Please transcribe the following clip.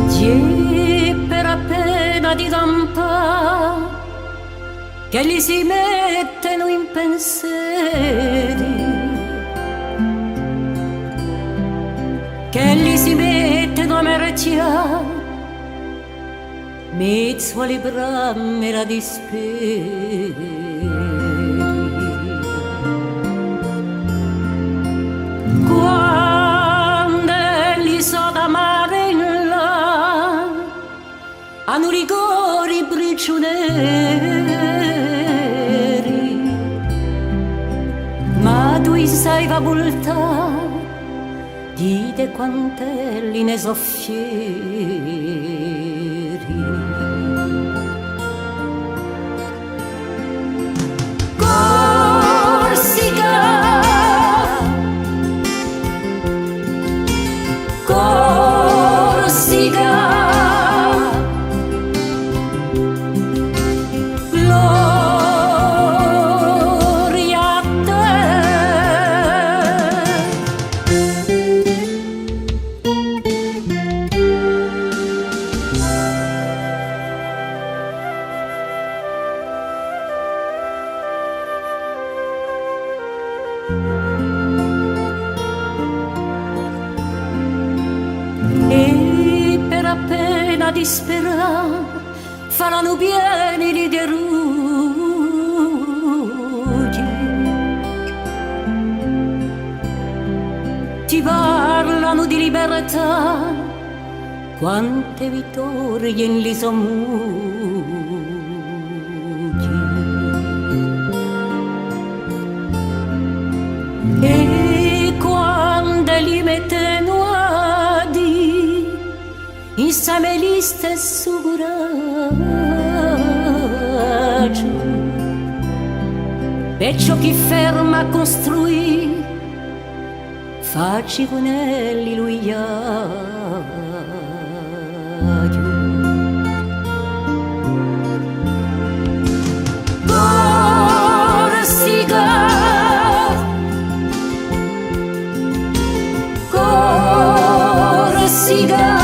Gie per appena di campa che gli si mettono in pensieri, che gli si mettono a merciare mezzo alle bramme disperi. Quando gli so da mare in là hanno rigori prigionieri, ma tu sai va volta dite quantelli ne soffieri. Corsica, Corsica, gloria a te. E per appena disperare faranno pieni di derugi, ti parlano di libertà, quante vittorie in li son mugi. E quando li mettono a di insieme gli stesso coraggio, perciò chi ferma a costruire facci con elli lui Corsica, Corsica,